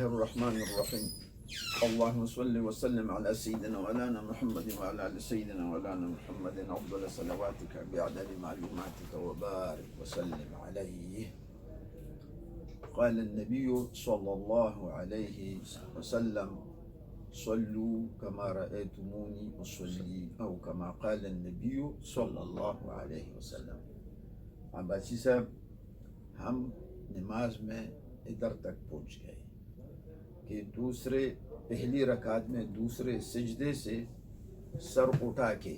الرحمن الرحیم اللهم صل وسلم على سيدنا مولانا محمد وعلى آل سيدنا مولانا محمد أفضل صلواتك بعدد معلوماتك وبارك وسلم عليه. قال النبي صلى الله عليه وسلم صلوا كما رأيتموني أصلي أو كما قال النبي صلى الله عليه وسلم. عباسی صاحب ہم نماز میں ادھر تک پہنچ گئے کہ پہلی رکعت میں دوسرے سجدے سے سر اٹھا کے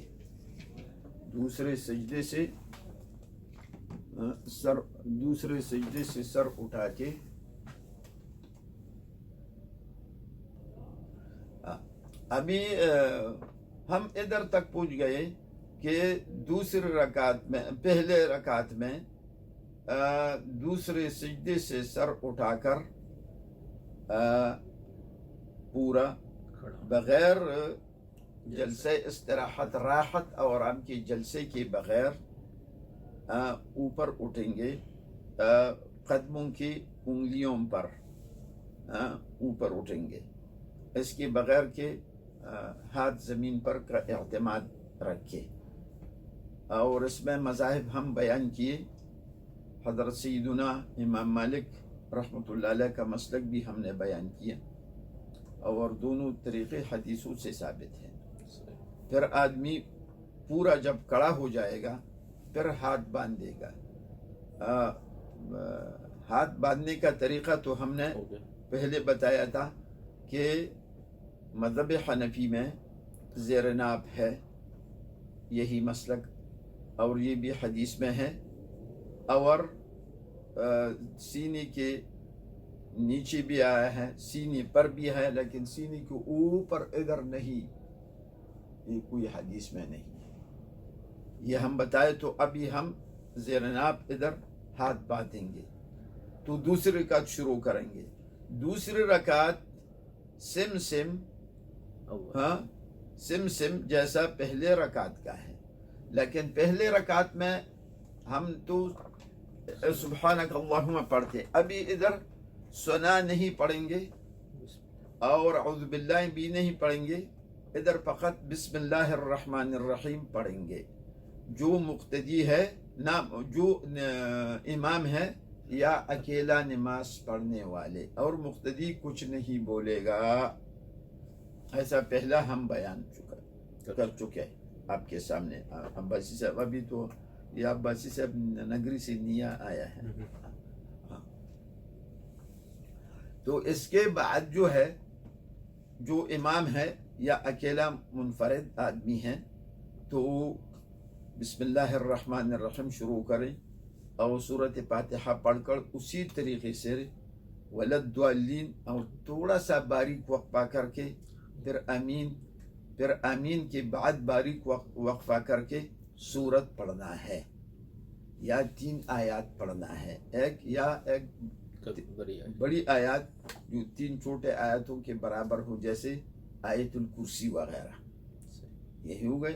سر اٹھا کے ابھی ہم ادھر تک پہنچ گئے کہ دوسری رکعت میں پہلے رکعت میں دوسرے سجدے سے سر اٹھا کر پورا بغیر جلسے استراحت راحت اور آرام کے جلسے کے بغیر اوپر اٹھیں گے قدموں کی انگلیوں پر اوپر اٹھیں گے اس کے بغیر کے ہاتھ زمین پر کا اعتماد رکھے. اور اس میں مذاہب ہم بیان کیے. حضرت سیدنا امام مالک رحمۃ اللہ علیہ کا مسلک بھی ہم نے بیان کیا اور دونوں طریقے حدیثوں سے ثابت ہیں. پھر آدمی پورا جب کڑا ہو جائے گا پھر ہاتھ باندھے گا. ہاتھ باندھنے کا طریقہ تو ہم نے پہلے بتایا تھا کہ مذہب حنفی میں زیر ناف ہے یہی مسلک اور یہ بھی حدیث میں ہے اور سینے کے نیچے بھی آیا ہے سینے پر بھی ہے لیکن سینے کے اوپر ادھر نہیں یہ کوئی حدیث میں نہیں ہے. یہ ہم بتائے تو ابھی ہم زیر ناف ادھر ہاتھ باندھیں گے تو دوسری رکعت شروع کریں گے. دوسری رکعت سم جیسا پہلے رکعت کا ہے لیکن پہلے رکعت میں ہم تو سبحانک اللہم پڑھتے ابھی ادھر ثنا نہیں پڑھیں گے اور اعوذ باللہ بھی نہیں پڑھیں گے ادھر فقط بسم اللہ الرحمن الرحیم پڑھیں گے. جو مقتدی ہے جو امام ہے یا اکیلا نماز پڑھنے والے اور مقتدی کچھ نہیں بولے گا. ایسا پہلا ہم بیان کر چکے آپ کے سامنے. عباسی صاحب ابھی تو یہ عباسی صاحب نگری سے نیا آیا ہے. تو اس کے بعد جو ہے جو امام ہے یا اکیلا منفرد آدمی ہے تو بسم اللہ الرحمن الرحیم شروع کریں اور سورۃ فاتحہ پڑھ کر اسی طریقے سے وللضالین اور تھوڑا سا باریک وقفہ کر کے پھر آمین کے بعد باریک وقفہ کر کے سورت پڑھنا ہے یا 3 آیات پڑھنا ہے. ایک بڑی آیات جو 3 چھوٹے آیاتوں کے برابر ہو جیسے آیت الکرسی وغیرہ یہی ہو گئے.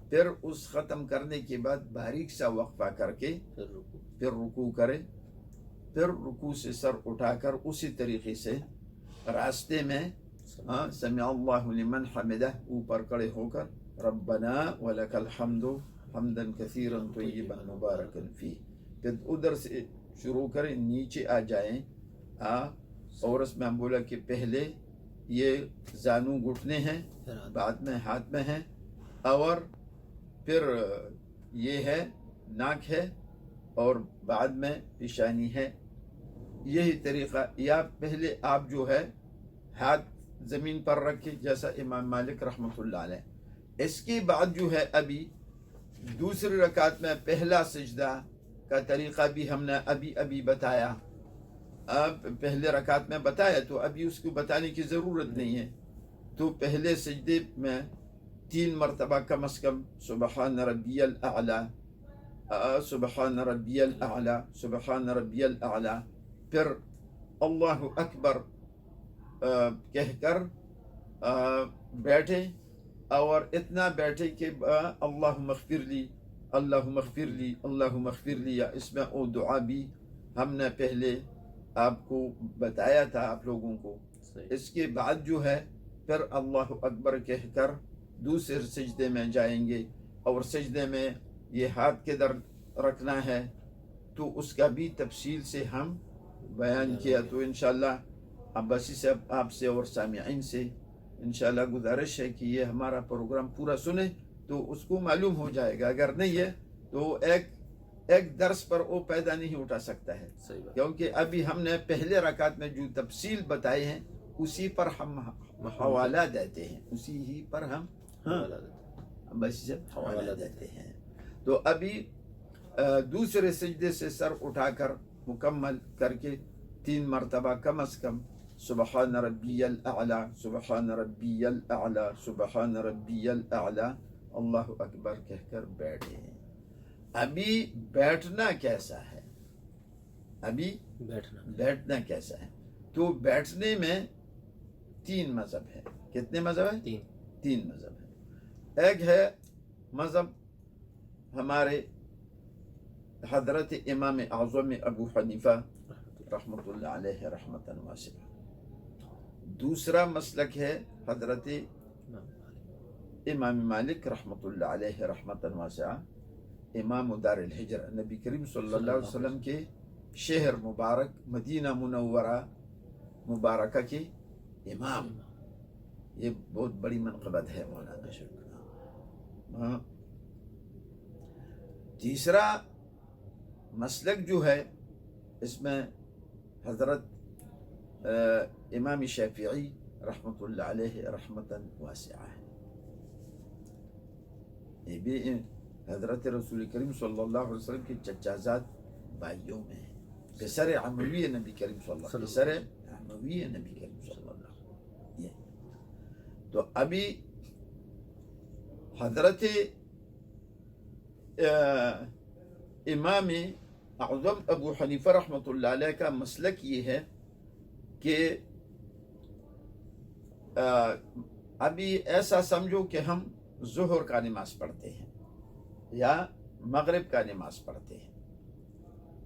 پھر اس ختم کرنے کے بعد باریک سا وقفہ کر کے پھر رکوع کرے. پھر رکوع سے سر اٹھا کر اسی طریقے سے راستے میں سمع اللہ لمن حمدہ اوپر کھڑے ہو کر ربنا ولک الحمد حمدا کثیرا طیبا مبارکا فیہ. پھر ادھر سے شروع کریں نیچے آ جائیں اور اس میں ہم بولا کہ پہلے یہ زانو گھٹنے ہیں بعد میں ہاتھ میں ہیں اور پھر یہ ہے ناک ہے اور بعد میں پیشانی ہے. یہی طریقہ یا پہلے آپ جو ہے ہاتھ زمین پر رکھے جیسا امام مالک رحمۃ اللہ علیہ. اس کے بعد جو ہے ابھی دوسری رکعت میں پہلا سجدہ کا طریقہ بھی ہم نے ابھی بتایا. پہلے رکعت میں بتایا تو ابھی اس کو بتانے کی ضرورت نہیں ہے. تو پہلے سجدے میں 3 مرتبہ کم از کم سبحان ربی الاعلیٰ سبحان ربی الاعلیٰ سبحان ربی الاعلیٰ پھر اللہ اکبر کہہ کر بیٹھے اور اتنا بیٹھے کہ اللہم اغفر لی اللہم اغفر لی اللہم اغفر لی. اس میں وہ دعا بھی ہم نے پہلے آپ کو بتایا تھا آپ لوگوں کو. صحیح. اس کے بعد جو ہے پھر اللہ اکبر کہہ کر دوسرے سجدے میں جائیں گے, اور سجدے میں یہ ہاتھ کدھر رکھنا ہے تو اس کا بھی تفصیل سے ہم بیان کیا. تو انشاءاللہ عباسی صاحب آپ سے اور سامعین سے انشاءاللہ گزارش ہے کہ یہ ہمارا پروگرام پورا سنیں تو اس کو معلوم ہو جائے گا. اگر نہیں ہے تو ایک درس پر وہ پیدا نہیں اٹھا سکتا ہے, صحیح بات. کیونکہ ابھی ہم نے پہلے رکعت میں جو تفصیل بتائے ہیں اسی پر ہم حوالہ دیتے ہیں, اسی ہی پر ہم حوالہ دیتے. بس حوالہ دیتے ہیں. تو ابھی دوسرے سجدے سے سر اٹھا کر مکمل کر کے 3 مرتبہ کم از کم سبحان ربی الاعلی, سبحان ربی الاعلی, سبحان ربی الاعلی, اللہ اکبر کہہ کر بیٹھے ہیں. ابھی بیٹھنا کیسا ہے, ابھی بیٹھنا کیسا ہے؟ تو بیٹھنے میں 3 مذہب ہے. کتنے مذہب ہیں؟ 3 مذہب ہے. ایک ہے مذہب ہمارے حضرت امام اعظم ابو حنیفہ رحمۃ اللہ علیہ رحمتاً واسعہ. دوسرا مسلک ہے حضرت امام مالک رحمۃ اللہ علیہ رحمتاً واسعہ, امام دار الحجر, نبی کریم صلی اللہ علیہ وسلم کے شہر مبارک مدینہ منورہ مبارکہ کے امام. یہ بہت بڑی منقبت ہے مولانا. تیسرا مسلک جو ہے اس میں حضرت امام شافعی رحمۃ اللہ علیہ رحمتاً واسعہ ہے. یہ بھی حضرت رسول کریم صلی اللہ علیہ وسلم کے چچا زاد بھائیوں میں ہے, پسر عموی نبی کریم صلی اللہ علیہ وسلم, پسر عموی نبی کریم صلی اللہ علیہ وسلم. تو ابھی حضرت امام اعظم ابو حنیفہ رحمۃ اللہ علیہ کا مسلک یہ ہے کہ ابھی ایسا سمجھو کہ ہم ظہر کا نماز پڑھتے ہیں یا مغرب کا نماز پڑھتے ہیں.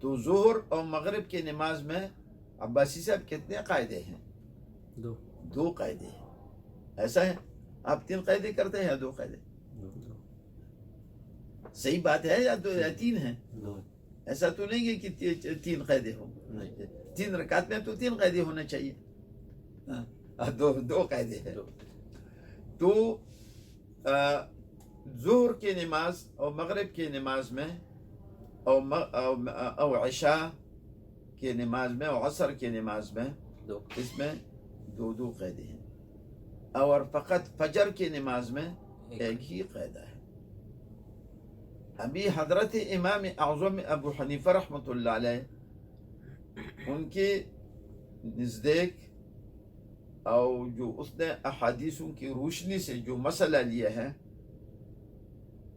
تو ظہر اور مغرب کی نماز میں عباسی صاحب کتنے قاعدے ہیں؟ 2 قاعدے ہیں. ایسا ہے آپ 3 قاعدے کرتے ہیں یا 2 قاعدے؟ صحیح بات ہے یا 3 ہیں؟ ایسا تو نہیں ہے کہ 3 قاعدے ہوں. 3 رکعت میں تو 3 قاعدے ہونا چاہیے, 2 قاعدے ہیں. تو ظہر کی نماز اور مغرب کی نماز میں اور عشاء کی نماز میں اور عصر کی نماز میں اس میں 2 قاعدے ہیں, اور فقط فجر کی نماز میں ایک ہی قاعدہ ہے. ابھی حضرت امام اعظم ابو حنیفہ رحمۃ اللہ علیہ ان کے نزدیک اور جو اس نے احادیثوں کی روشنی سے جو مسئلہ لیا ہے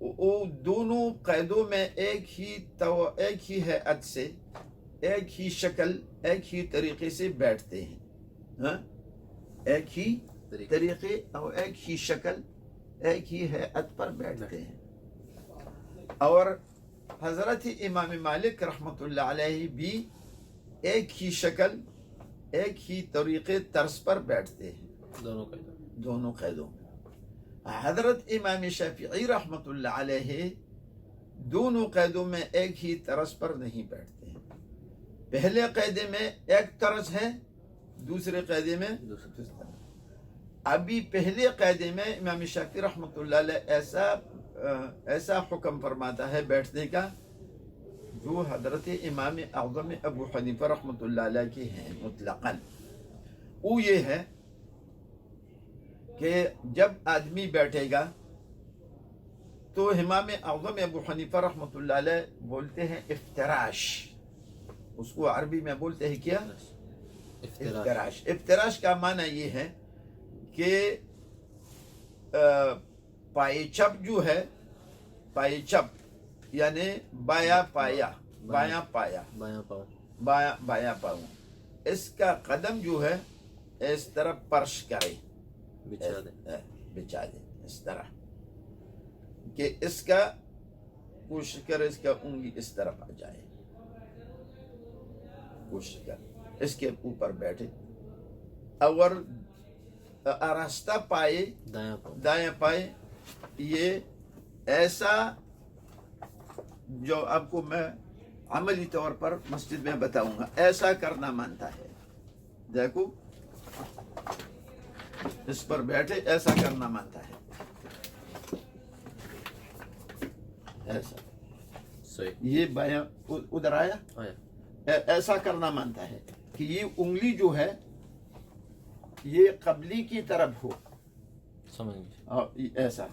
وہ دونوں قیدوں میں ایک ہی ہیئت سے, ایک ہی شکل, ایک ہی طریقے سے بیٹھتے ہیں. ایک ہی طریقے اور ایک ہی شکل, ایک ہی ہیئت پر بیٹھتے ہیں. اور حضرت امام مالک رحمۃ اللہ علیہ بھی ایک ہی شکل, ایک ہی طریقے طرز پر بیٹھتے ہیں دونوں قیدوں میں. حضرت امام شافعی رحمۃ اللہ علیہ دونوں قیدوں میں ایک ہی طرز پر نہیں بیٹھتے ہیں. پہلے قیدے میں ایک طرز ہے, دوسرے قیدے میں دوسرے. ابھی پہلے قیدے میں امام شافعی رحمۃ اللہ علیہ ایسا حکم فرماتا ہے بیٹھنے کا جو حضرت امام اعظم ابو حنیفہ رحمۃ اللہ علیہ کے ہیں مطلقاً. وہ یہ ہے کہ جب آدمی بیٹھے گا تو امام اعظم ابو حنیفہ رحمۃ اللہ علیہ بولتے ہیں افتراش. اس کو عربی میں بولتے ہیں کیا؟ افتراش. افتراش کا معنی یہ ہے کہ پائے چپ جو ہے, پائے چپ یعنی بایاں پاؤں, اس کا قدم جو ہے اس طرح پرش کرے, بچھا دے اس طرح کہ اس کا کوشش کرے اس کا انگلی اس طرف آ جائے, کوشش کر. اس کے اوپر بیٹھے اور آراستہ پائے دایاں پاؤں دائیں پائے. یہ ایسا جو آپ کو میں عملی طور پر مسجد میں بتاؤں گا ایسا کرنا مانتا ہے. دیکھو اس پر بیٹھے ایسا کرنا مانتا ہے. ایسا صحیح یہ بایاں ادھر آیا آیا ایسا کرنا مانتا ہے کہ یہ انگلی جو ہے یہ قبلی کی طرف ہو سمجھ گئے اور ایسا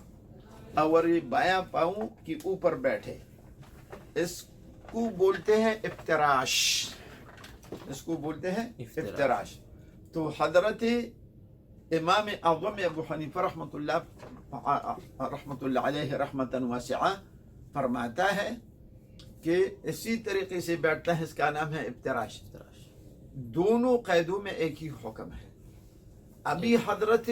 اور یہ بایاں پاؤں کے اوپر بیٹھے. اس کو بولتے ہیں افتراش. اس کو بولتے ہیں افتراش. تو حضرت امام اعظم ابو حنیفہ رحمۃ اللہ علیہ رحمۃ واسعہ فرماتا ہے کہ اسی طریقے سے بیٹھتا ہے. اس کا نام ہے افتراش. دونوں قیدوں میں ایک ہی حکم ہے. ابھی حضرت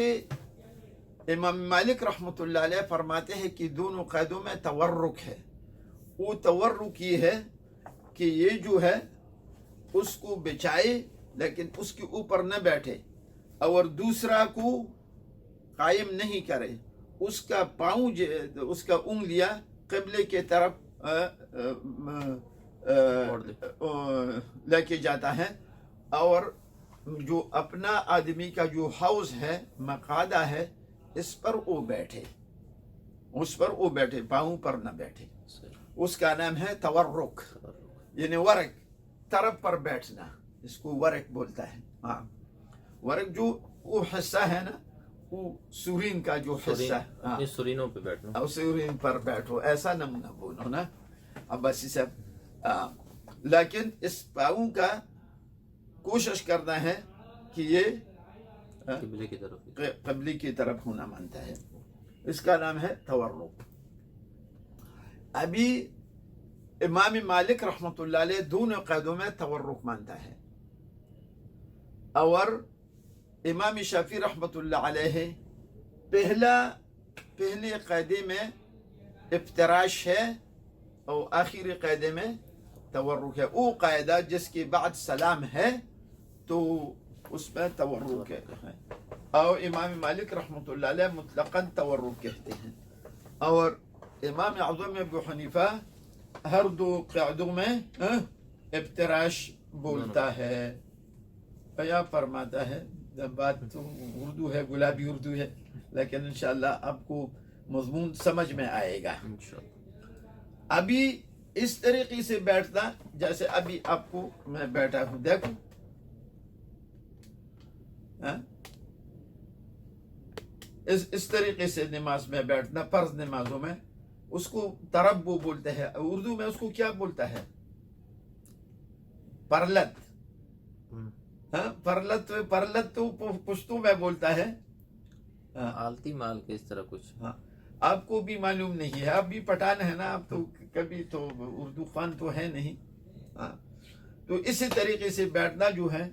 امام مالک رحمۃ اللہ علیہ فرماتے ہیں کہ دونوں قیدوں میں تورک ہے. وہ تورک یہ ہے کہ یہ جو ہے اس کو بچائے لیکن اس کے اوپر نہ بیٹھے اور دوسرا کو قائم نہیں کرے. اس کا پاؤں اس کا انگلیاں قبلے کے طرف لے کے جاتا ہے اور جو اپنا آدمی کا جو حوض ہے مقعدہ ہے اس پر وہ بیٹھے. اس پر وہ بیٹھے پاؤں پر نہ بیٹھے. اس کا نام ہے تورک یعنی ورق طرف پر بیٹھنا. اس کو ورق بولتا ہے. ہاں ورق جو وہ حصہ ہے نا وہ سورین کا جو حصہ ہے سورینوں پہ بیٹھنا اور سورین پر بیٹھو ایسا نمونہ بولو نا عباسی صاحب. لیکن اس پاؤں کا کوشش کرنا ہے کہ یہ قبلے کی طرف قبلی کی طرف ہونا مانتا ہے. اس کا نام ہے تورک. ابھی امام مالک رحمۃ اللہ علیہ دونوں قیدوں میں تورک مانتا ہے اور امام شافعی رحمۃ اللہ علیہ پہلے قیدے میں افتراش ہے اور آخری قیدے میں تورک ہے. وہ قاعدہ جس کے بعد سلام ہے تو اس میں تورک ہے. اور امام مالک رحمۃ اللہ علیہ مطلقاً تورک کہتے ہیں اور امام اعظم ابو حنیفہ ہر دو قاعدوں میں افتراش بولتا ہے. یا فرماتا ہے بات تو اردو ہے گلابی اردو ہے لیکن انشاءاللہ آپ کو مضمون سمجھ میں آئے گا. ابھی اس طریقے سے بیٹھنا جیسے ابھی آپ کو میں بیٹھا ہوں دیکھو اس طریقے سے نماز میں بیٹھنا فرض نمازوں میں اس کو تربو بولتے ہیں. اردو میں اس کو کیا بولتا ہے پرلت. پرلت تو پشتو میں بولتا ہے آلتی مال کے اس طرح کچھ. آپ کو بھی معلوم نہیں ہے آپ بھی پٹھان ہے نا آپ تو کبھی تو اردو خوان تو ہے نہیں. تو اسی طریقے سے بیٹھنا جو ہے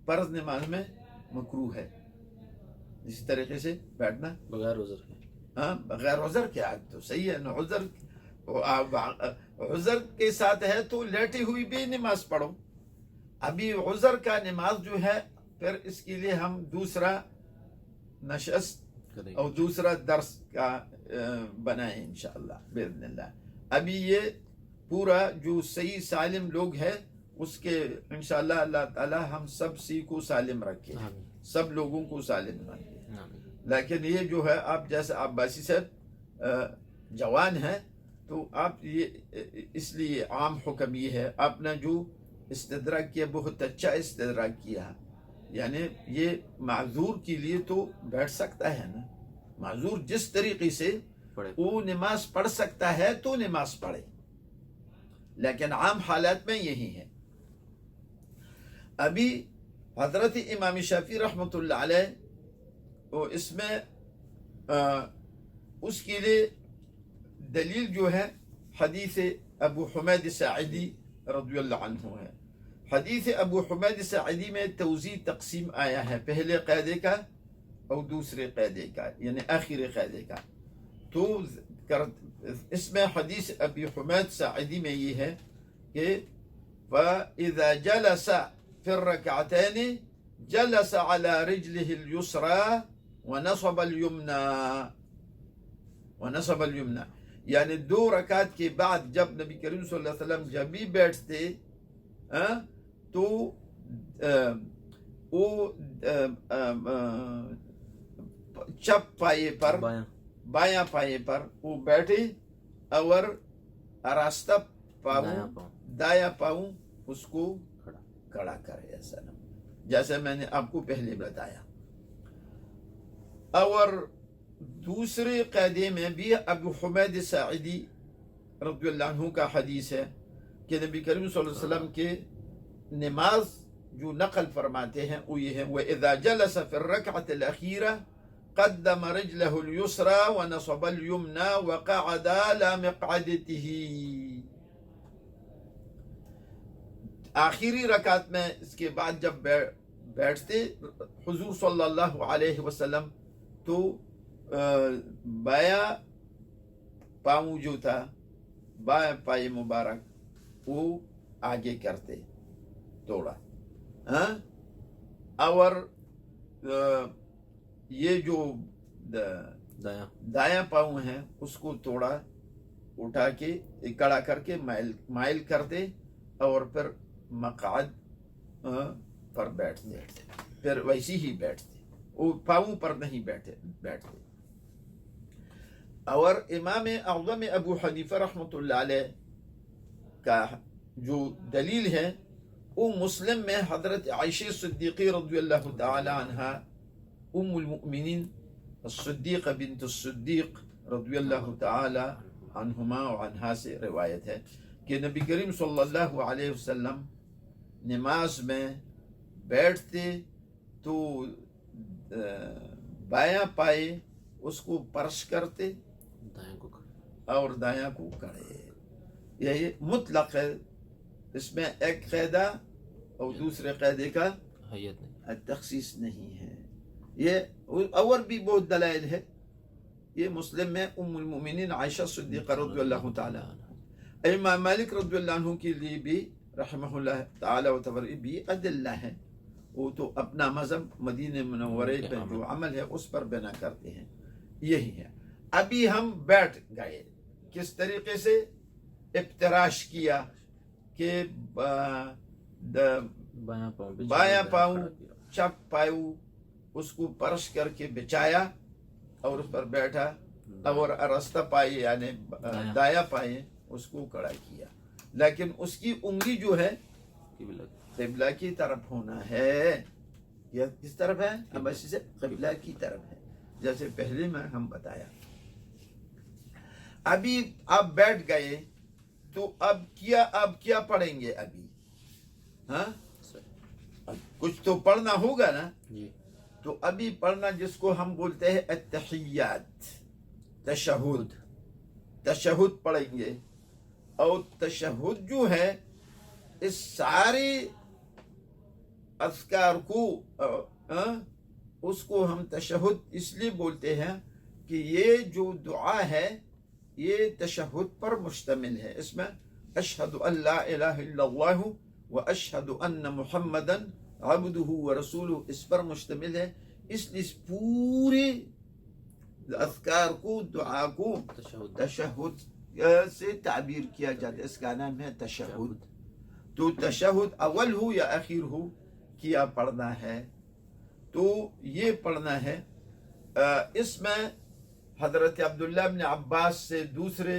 فرض نماز میں مکروہ ہے. اسی طریقے سے بیٹھنا بغیر عذر کے. بغیر عذر کے تو صحیح ہے نا. عذر کے ساتھ ہے تو لیٹی ہوئی بھی نماز پڑھو. ابھی عذر کا نماز جو ہے پھر اس کے لیے ہم دوسرا نشست اور دوسرا درس کا بنائیں انشاءاللہ باذن اللہ. ابھی یہ پورا جو صحیح سالم لوگ ہے اس کے انشاءاللہ اللہ تعالی ہم سب سی کو سالم رکھے سب لوگوں کو سالم رکھے. لیکن یہ جو ہے آپ جیسے عباسی صاحب جوان ہیں تو آپ یہ اس لیے عام حکم یہ ہے آپ نے جو استدراک کیا بہت اچھا استدراک کیا. یعنی یہ معذور کے لیے تو بیٹھ سکتا ہے نا. معذور جس طریقے سے وہ نماز پڑھ سکتا ہے تو نماز پڑھے لیکن عام حالات میں یہی ہے. ابھی حضرت امام شافعی رحمۃ اللہ علیہ اس میں اس کے لیے دلیل جو ہے حدیث ابو حمید ساعدی رضی اللہ عنہ ہے. حدیث ابو حمید ساعدی میں توزیع تقسیم آیا ہے پہلے قاعدے کا اور دوسرے قاعدے کا یعنی آخری قاعدے کا. تو اس میں حدیث ابی حمید ساعدی میں یہ ہے کہ فَإِذَا جَلَسَ في الركعتين جلس على رجله اليسرى ونصب اليمنى یعنی 2 رکعت کے بعد جب نبی کریم صلی اللہ علیہ وسلم جب بھی بیٹھتے تو وہ چپ پائے پر بایاں پائے پر وہ بیٹھے اور راستہ پاؤں دایا پاؤں اس کو کھڑا کرے ایسا نہ جیسے میں نے آپ کو پہلے بتایا. اور دوسرے قاعدے میں بھی ابو حمید ساعدی رضی اللہ عنہ کا حدیث ہے کہ نبی کریم صلی اللہ علیہ وسلم کے نماز جو نقل فرماتے ہیں وہ یہ ہے وَإِذَا جَلَسَ فِي الرَّكْعَةِ الْأَخِيرَةِ قدم رجله اليسرى ونصب اليمنى وقعد على مقعدته. آخری رکعت میں اس کے بعد جب بیٹھتے حضور صلی اللہ علیہ وسلم تو بایاں پاؤں جو تھا بایاں پائے مبارک وہ آگے کرتے توڑا اور یہ جو دایاں پاؤں ہیں اس کو توڑا اٹھا کے کڑا کر کے مائل کرتے اور پھر مقعد پر بیٹھتے پھر ویسی ہی بیٹھتے وہ پاؤں پر نہیں بیٹھتے. اور امام اعظم ابو حنیفہ رحمۃ اللہ علیہ کا جو دلیل ہے وہ مسلم میں حضرت عائشہ صدیقی رضی اللہ تعالی عنہ ام المؤمنین الصدیقہ بنت الصدیق رضی اللہ تعالی عنہما وعنہا سے روایت ہے کہ نبی کریم صلی اللہ علیہ وسلم نماز میں بیٹھتے تو بایاں پائے اس کو پرش کرتے اور دایاں کو کڑے. یہی مطلق ہے، اس میں ایک قاعدہ اور دوسرے قاعدے کا تخصیص نہیں ہے. یہ اور بھی بہت دلائل ہے. یہ مسلم میں ام المؤمنین عائشہ صدیقہ رضی اللہ تعالی عنہ، امام مالک رضی اللہ عنہ کے لیے بھی رحمہ اللہ تعالی و تبارک بھی ادلہ ہے. وہ تو اپنا مذہب مدینہ منورے پہ جو عمل ہے اس پر بنا کرتے ہیں. یہی ہے. ابھی ہم بیٹھ گئے کس طریقے سے افتراش کیا کہ بایاں پاؤں چپ پاؤں اس کو پرش کر کے بچایا اور اس پر بیٹھا اور راستہ پائے یعنی دایا پائے اس کو کڑا کیا. لیکن اس کی انگلی جو ہے قبلہ کی طرف ہونا ہے. یہ کس طرف ہے؟ اب اسی سے قبلہ کی طرف ہے جیسے پہلے میں ہم بتایا. ابھی آپ بیٹھ گئے تو اب کیا پڑھیں گے؟ ابھی کچھ تو پڑھنا ہوگا نا. تو ابھی پڑھنا جس کو ہم بولتے ہیں التحیات، تشہد پڑھیں گے. اور تشہد جو ہے اس سارے اذکار کو اس کو ہم تشہد اس لیے بولتے ہیں کہ یہ جو دعا ہے یہ تشہد پر مشتمل ہے. اس میں اشہد ان لا الہ الا اللہ و اشہد ان محمدا عبدہ و رسولہ اس پر مشتمل ہے. اس لیے پورے اذکار کو دعا کو تشہد سے تعبیر کیا جاتا ہے. اس کا نام ہے تشہد. تو تشہد اول ہو یا اخیر ہو کیا پڑھنا ہے تو یہ پڑھنا ہے. اس میں حضرت عبداللہ بن عباس سے دوسرے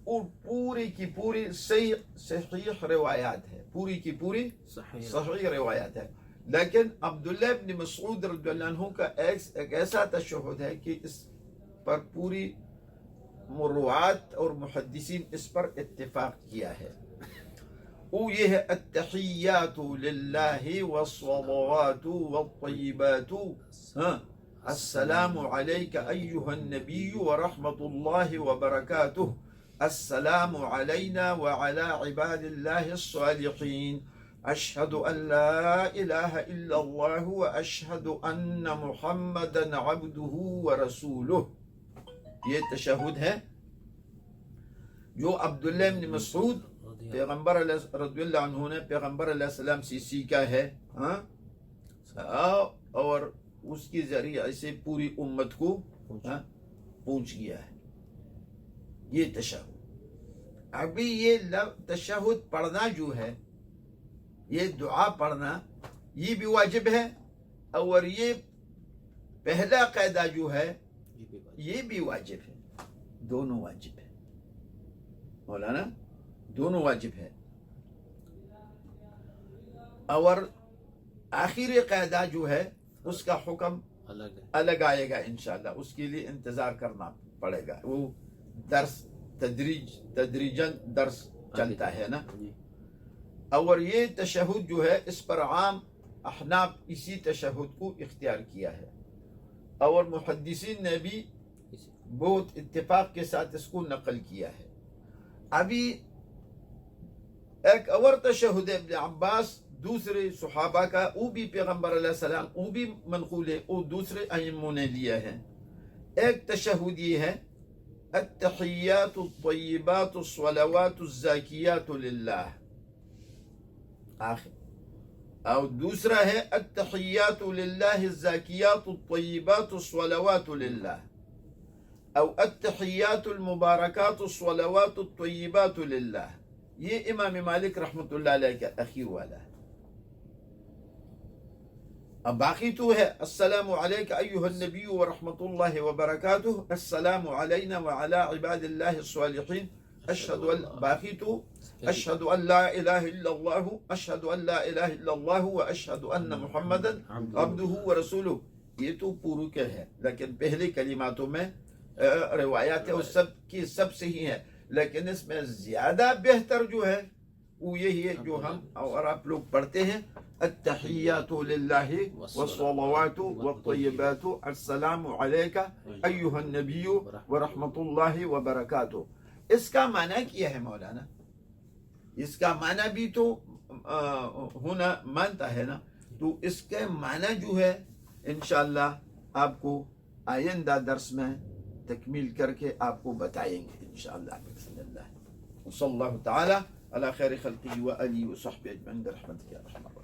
اور پوری کی پوری صحیح روایات ہے، پوری کی پوری صحیح روایات ہے. لیکن عبداللہ بن مسعود رضی اللہ عنہ کا ایک ایسا تشہد ہے کہ اس پر پوری مروات اور محدثین اس پر اتفاق کیا ہے. وہ یہ ہے التحیات للہ والصلوات والطیبات السلام علیک ایہا النبی ورحمۃ اللہ وبرکاتہ السلام علینا وعلی عباد اللہ الصالحین اشہد ان لا الہ الا اللہ واشہد ان محمدا عبدہ ورسولہ. یہ تشہد ہے جو عبداللہ بن مسعود پیغمبر رضی اللہ عنہ نے پیغمبر علیہ السلام سے سیکھا ہے اور اس کے ذریعے سے پوری امت کو پہنچ گیا ہے یہ تشہد. ابھی یہ تشہد پڑھنا جو ہے یہ دعا پڑھنا یہ بھی واجب ہے اور یہ پہلا قاعدہ جو ہے یہ بھی واجب ہے. دونوں واجب ہے مولانا دونوں واجب ہے. اور آخری قاعدہ جو ہے اس کا حکم الگ آئے گا انشاءاللہ. اس کے لیے انتظار کرنا پڑے گا. وہ درس تدریجاً درس چلتا ہے نا. اور یہ تشہد جو ہے اس پر عام احناف اسی تشہد کو اختیار کیا ہے اور محدثین نے بھی بہت اتفاق کے ساتھ اس کو نقل کیا ہے. ابھی ایک اور تشہد ابن عباس دوسرے صحابہ کا وہ بھی پیغمبر علیہ السلام وہ بھی منقول ہے وہ دوسرے ائموں نے لیا ہے. ایک تشہد یہ ہے التحیات الطیبات الصلوات الزاکیات للہ آخر. اور دوسرا ہے التحیات للہ الزاکیات الطیبات الصلوات للہ او التحیات المبارکات الصلوات الطیبات للہ. یہ امام مالک رحمۃ اللہ علیہ کا اخیر والا ہے. اب باقی تو ہے السلام علیک ایھا النبی ورحمۃ اللہ وبرکاتہ السلام علینا وعلی عباد اللہ الصالحین اشہد ان باقی تو اشہد ان لا الہ الا اللہ اشہد ان لا الہ الا اللہ واشہد ان محمدا عبدہ ورسولہ. یہ تو پورو کے ہے لیکن پہلے کلماتوں میں روایات ہے سب کی سب صحیح ہے لیکن اس میں زیادہ بہتر جو ہے وہ یہی ہے جو ہم اور آپ لوگ پڑھتے ہیں التحیات للہ والصلوات والطیبات السلام علیک ایھا النبی ورحمۃ اللہ وبرکاتہ. اس کا معنی کیا ہے مولانا؟ اس کا معنی بھی تو ہونا مانتا ہے نا. تو اس کے معنی جو ہے انشاءاللہ آپ کو آئندہ درس میں تکمیل کر کے آپ کو بتائیں گے انشاءاللہ بسم اللہ. صلی اللہ تعالی علی خیر خلقہ و آلہ و صحبہ اجمعین برحمتک یا ارحم الراحمین.